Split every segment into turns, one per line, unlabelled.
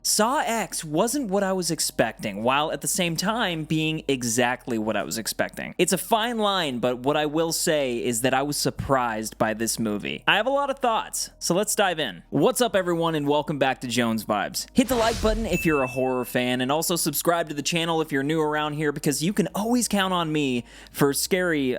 Saw X wasn't what I was expecting, while at the same time being exactly what I was expecting. It's a fine line, but what I will say is that I was surprised by this movie. I have a lot of thoughts, so let's dive in. What's up, everyone, and welcome back to Jones Vibes. Hit the like button if you're a horror fan, and also subscribe to the channel if you're new around here, because you can always count on me for scary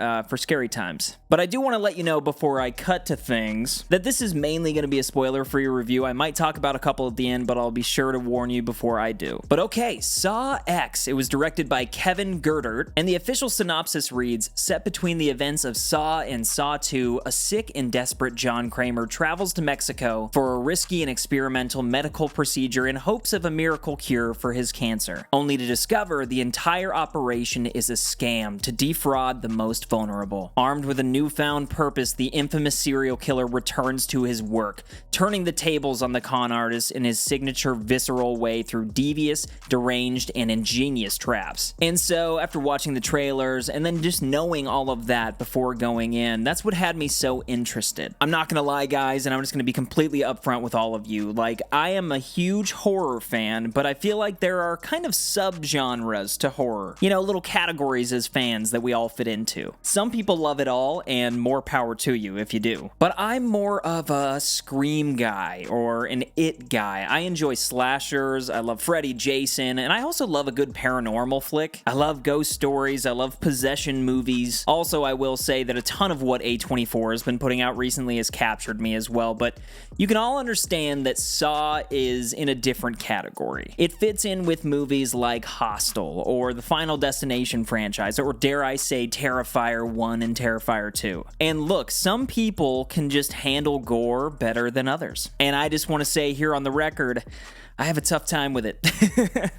times. But I do want to let you know before I cut to things that this is mainly going to be a spoiler-free review. I might talk about a couple at the end, but I'll be sure to warn you before I do. But okay, Saw X. It was directed by Kevin Girdert, and the official synopsis reads, set between the events of Saw and Saw 2, a sick and desperate John Kramer travels to Mexico for a risky and experimental medical procedure in hopes of a miracle cure for his cancer, only to discover the entire operation is a scam to defraud the most vulnerable. Armed with a newfound purpose, the infamous serial killer returns to his work, turning the tables on the con artist in his signature visceral way through devious, deranged, and ingenious traps. And so, after watching the trailers and then just knowing all of that before going in, that's what had me so interested. I'm not gonna lie, guys, and I'm just gonna be completely upfront with all of you. Like, I am a huge horror fan, but I feel like there are kind of sub-genres to horror. You know, little categories as fans that we all fit into. Some people love it all, and more power to you if you do. But I'm more of a Scream guy or an It guy. I enjoy slashers, I love Freddy, Jason, and I also love a good paranormal flick. I love ghost stories, I love possession movies. Also, I will say that a ton of what A24 has been putting out recently has captured me as well, but you can all understand that Saw is in a different category. It fits in with movies like Hostel or the Final Destination franchise, or dare I say Terrifier 1 and Terrifier 2. And look, some people can just handle gore better than others. And I just want to say here on the record, I have a tough time with it.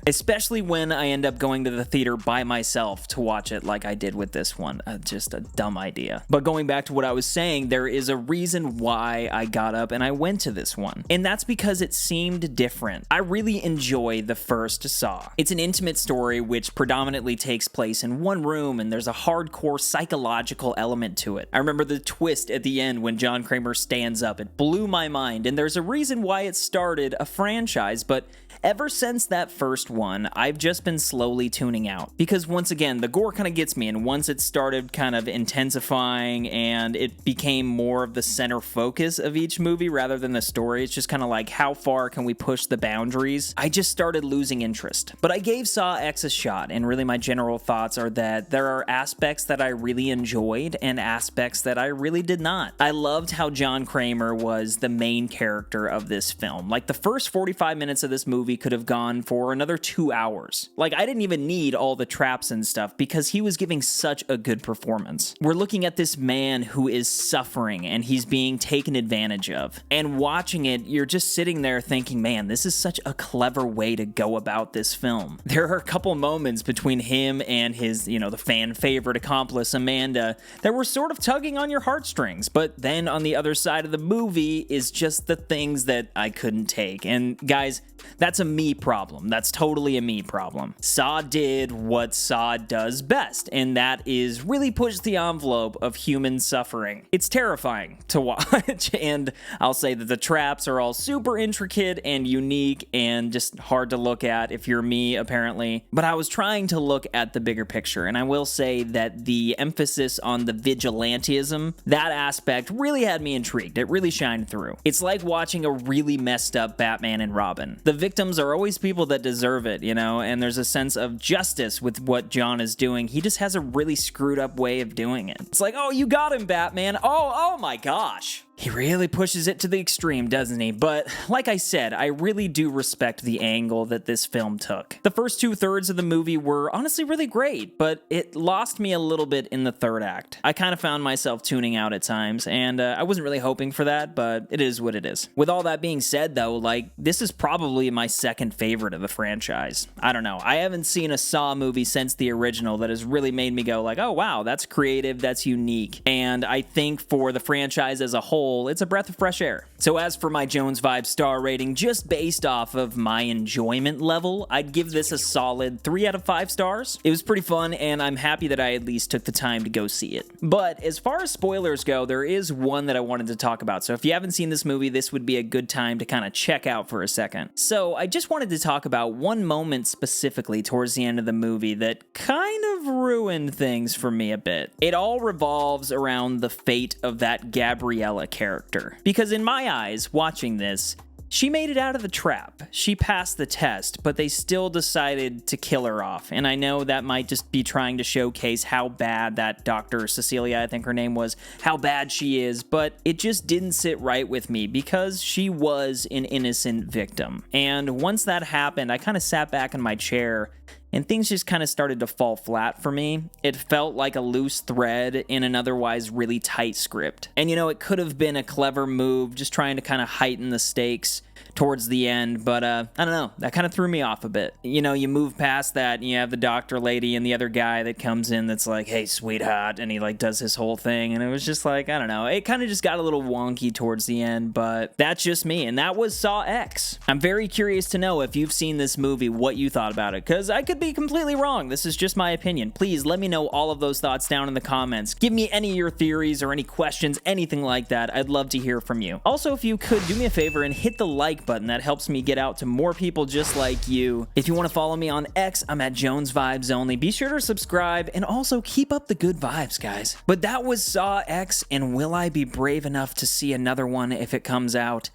Especially when I end up going to the theater by myself to watch it like I did with this one. Just a dumb idea. But going back to what I was saying, there is a reason why I got up and I went to this one. And that's because it seemed different. I really enjoy the first Saw. It's an intimate story which predominantly takes place in one room, and there's a hardcore psychological element to it. I remember the twist at the end when John Kramer stands up. It blew my mind, and there's a reason why it started a franchise. But ever since that first one, I've just been slowly tuning out. Because once again, the gore kind of gets me, and once it started kind of intensifying and it became more of the center focus of each movie rather than the story, it's just kind of like, how far can we push the boundaries? I just started losing interest. But I gave Saw X a shot, and really my general thoughts are that there are aspects that I really enjoyed and aspects that I really did not. I loved how John Kramer was the main character of this film. Like, the first 45 minutes of this movie could have gone for another 2 hours. Like, I didn't even need all the traps and stuff because he was giving such a good performance. We're looking at this man who is suffering and he's being taken advantage of. And watching it, you're just sitting there thinking, man, this is such a clever way to go about this film. There are a couple moments between him and his, the fan favorite accomplice, Amanda, that were sort of tugging on your heartstrings. But then on the other side of the movie is just the things that I couldn't take. And guys, that's a me problem. That's totally a me problem. Saw did what Saw does best, and that is really push the envelope of human suffering. It's terrifying to watch, and I'll say that the traps are all super intricate and unique and just hard to look at if you're me, apparently. But I was trying to look at the bigger picture, and I will say that the emphasis on the vigilantism, that aspect really had me intrigued. It really shined through. It's like watching a really messed up Batman and Robin. The victims are always people that deserve it, and there's a sense of justice with what John is doing. He just has a really screwed up way of doing it. It's like, oh, you got him, Batman. Oh my gosh. He really pushes it to the extreme, doesn't he? But like I said, I really do respect the angle that this film took. The first 2/3 of the movie were honestly really great, but it lost me a little bit in the third act. I kind of found myself tuning out at times, and I wasn't really hoping for that, but it is what it is. With all that being said, though, this is probably my second favorite of the franchise. I don't know. I haven't seen a Saw movie since the original that has really made me go like, oh wow, that's creative, that's unique. And I think for the franchise as a whole, whole, it's a breath of fresh air. So as for my Jones Vibe star rating, just based off of my enjoyment level, I'd give this a solid 3 out of 5 stars. It was pretty fun, and I'm happy that I at least took the time to go see it. But as far as spoilers go, there is one that I wanted to talk about. So if you haven't seen this movie, this would be a good time to kind of check out for a second. So I just wanted to talk about one moment specifically towards the end of the movie that kind of ruined things for me a bit. It all revolves around the fate of that Gabriella character. Because in my eyes, watching this, she made it out of the trap. She passed the test, but they still decided to kill her off. And I know that might just be trying to showcase how bad that Dr. Cecilia, I think her name was, how bad she is, but it just didn't sit right with me because she was an innocent victim. And once that happened, I kind of sat back in my chair and things just kind of started to fall flat for me. It felt like a loose thread in an otherwise really tight script. And you know, it could have been a clever move, just trying to kind of heighten the stakes towards the end, but I don't know, that kind of threw me off a bit. You know, you move past that, and you have the doctor lady and the other guy that comes in that's like, hey, sweetheart, and he like does his whole thing, and it was just like, I don't know, it kind of just got a little wonky towards the end, but that's just me, and that was Saw X. I'm very curious to know if you've seen this movie, what you thought about it, because I could be completely wrong. This is just my opinion. Please let me know all of those thoughts down in the comments. Give me any of your theories or any questions, anything like that. I'd love to hear from you. Also, if you could do me a favor and hit the like button, that helps me get out to more people just like you. If you want to follow me on X, I'm at Jones Vibes Only. Be sure to subscribe and also keep up the good vibes, guys. But that was Saw X, and will I be brave enough to see another one if it comes out?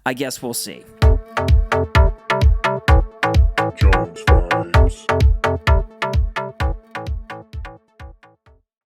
I guess we'll see.